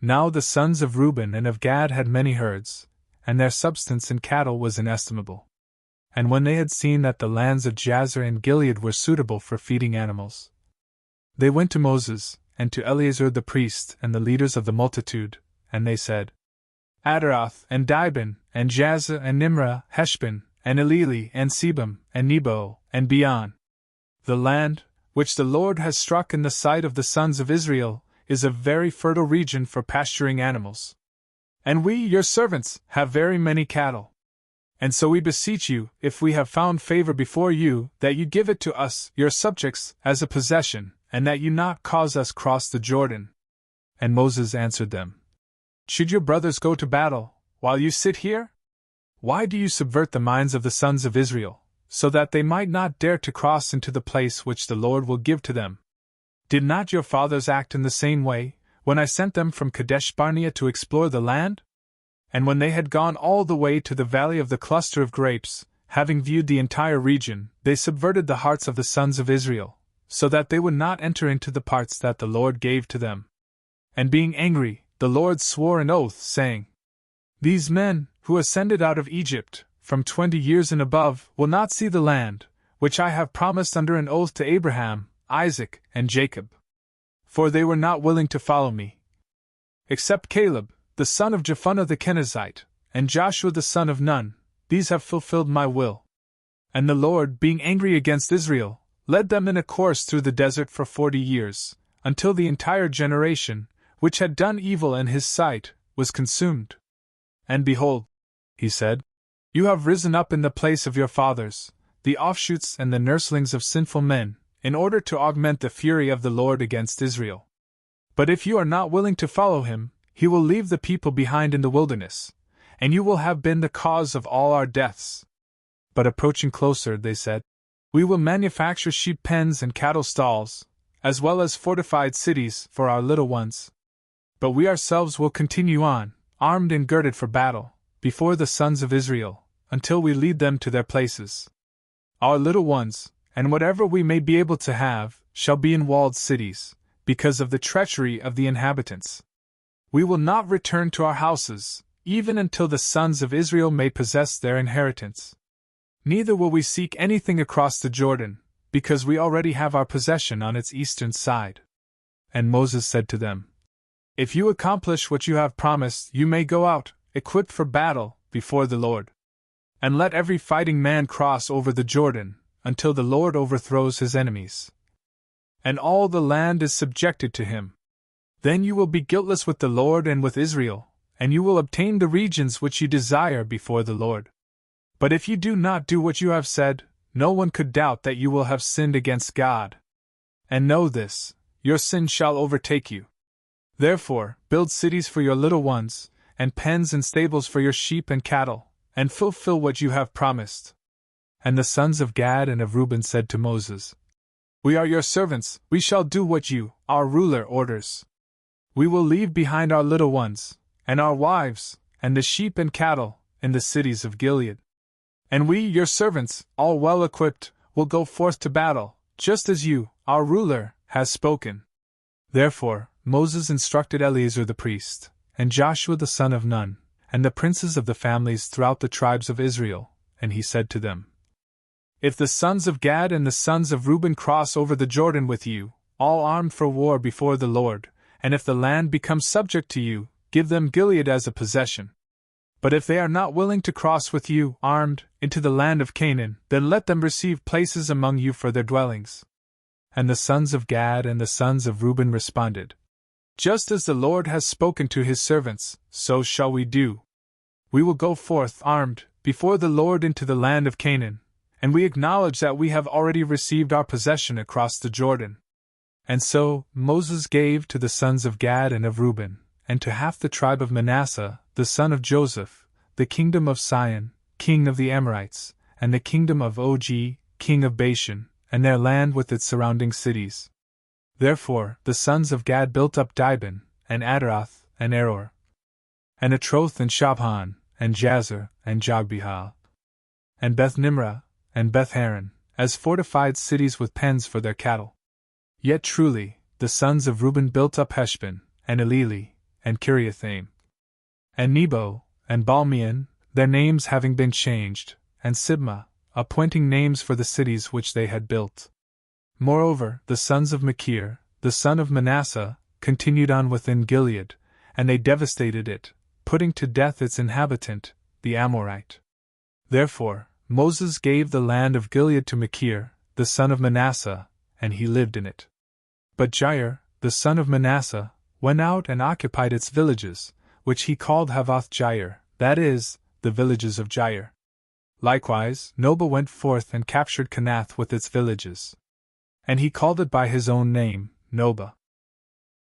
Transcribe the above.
Now the sons of Reuben and of Gad had many herds, and their substance in cattle was inestimable. And when they had seen that the lands of Jazer and Gilead were suitable for feeding animals, they went to Moses, and to Eleazar the priest, and the leaders of the multitude, and they said, Adaroth, and Dibon, and Jazer, and Nimrah, Heshbon, and Elili, and Sebam, and Nebo, and Beon. The land, which the Lord has struck in the sight of the sons of Israel, is a very fertile region for pasturing animals. And we, your servants, have very many cattle. And so we beseech you, if we have found favor before you, that you give it to us, your subjects, as a possession, and that you not cause us cross the Jordan. And Moses answered them, Should your brothers go to battle, while you sit here? Why do you subvert the minds of the sons of Israel, so that they might not dare to cross into the place which the Lord will give to them? Did not your fathers act in the same way, when I sent them from Kadesh Barnea to explore the land? And when they had gone all the way to the valley of the cluster of grapes, having viewed the entire region, they subverted the hearts of the sons of Israel, so that they would not enter into the parts that the Lord gave to them. And being angry, the Lord swore an oath, saying, These men, who ascended out of Egypt, from 20 years and above, will not see the land, which I have promised under an oath to Abraham, Isaac, and Jacob. For they were not willing to follow me. Except Caleb, the son of Jephunneh the Kenizzite, and Joshua the son of Nun, these have fulfilled my will. And the Lord, being angry against Israel, led them in a course through the desert for 40 years, until the entire generation, which had done evil in his sight, was consumed. And behold, he said, You have risen up in the place of your fathers, the offshoots and the nurslings of sinful men, in order to augment the fury of the Lord against Israel. But if you are not willing to follow him, he will leave the people behind in the wilderness, and you will have been the cause of all our deaths. But approaching closer, they said, We will manufacture sheep pens and cattle stalls, as well as fortified cities for our little ones. But we ourselves will continue on, armed and girded for battle, before the sons of Israel, until we lead them to their places. Our little ones, and whatever we may be able to have, shall be in walled cities, because of the treachery of the inhabitants. We will not return to our houses, even until the sons of Israel may possess their inheritance. Neither will we seek anything across the Jordan, because we already have our possession on its eastern side. And Moses said to them, If you accomplish what you have promised, you may go out, equipped for battle, before the Lord. And let every fighting man cross over the Jordan, until the Lord overthrows his enemies, and all the land is subjected to him. Then you will be guiltless with the Lord and with Israel, and you will obtain the regions which you desire before the Lord. But if you do not do what you have said, no one could doubt that you will have sinned against God. And know this, your sin shall overtake you. Therefore, build cities for your little ones, and pens and stables for your sheep and cattle, and fulfill what you have promised. And the sons of Gad and of Reuben said to Moses, We are your servants, we shall do what you, our ruler, orders. We will leave behind our little ones, and our wives, and the sheep and cattle, in the cities of Gilead. And we, your servants, all well equipped, will go forth to battle, just as you, our ruler, has spoken. Therefore, Moses instructed Eleazar the priest, and Joshua the son of Nun, and the princes of the families throughout the tribes of Israel, and he said to them, If the sons of Gad and the sons of Reuben cross over the Jordan with you, all armed for war before the Lord, and if the land becomes subject to you, give them Gilead as a possession. But if they are not willing to cross with you, armed, into the land of Canaan, then let them receive places among you for their dwellings. And the sons of Gad and the sons of Reuben responded, Just as the Lord has spoken to his servants, so shall we do. We will go forth armed, before the Lord into the land of Canaan, and we acknowledge that we have already received our possession across the Jordan. And so, Moses gave to the sons of Gad and of Reuben, and to half the tribe of Manasseh, the son of Joseph, the kingdom of Sihon, king of the Amorites, and the kingdom of Og, king of Bashan, and their land with its surrounding cities. Therefore, the sons of Gad built up Dibon, and Adaroth, and Aror, and Atroth and Shabhan, and Jazer, and Jogbehal, and Beth Nimrah, and Beth Haran, as fortified cities with pens for their cattle. Yet truly, the sons of Reuben built up Heshbon, and Elili, and Kiriathaim, and Nebo, and Balmeon, their names having been changed, and Sibmah, appointing names for the cities which they had built. Moreover, the sons of Machir, the son of Manasseh, continued on within Gilead, and they devastated it, putting to death its inhabitant, the Amorite. Therefore, Moses gave the land of Gilead to Machir, the son of Manasseh, and he lived in it. But Jair, the son of Manasseh, went out and occupied its villages, which he called Havoth Jair, that is, the villages of Jair. Likewise, Noba went forth and captured Kenath with its villages. And he called it by his own name, Noba.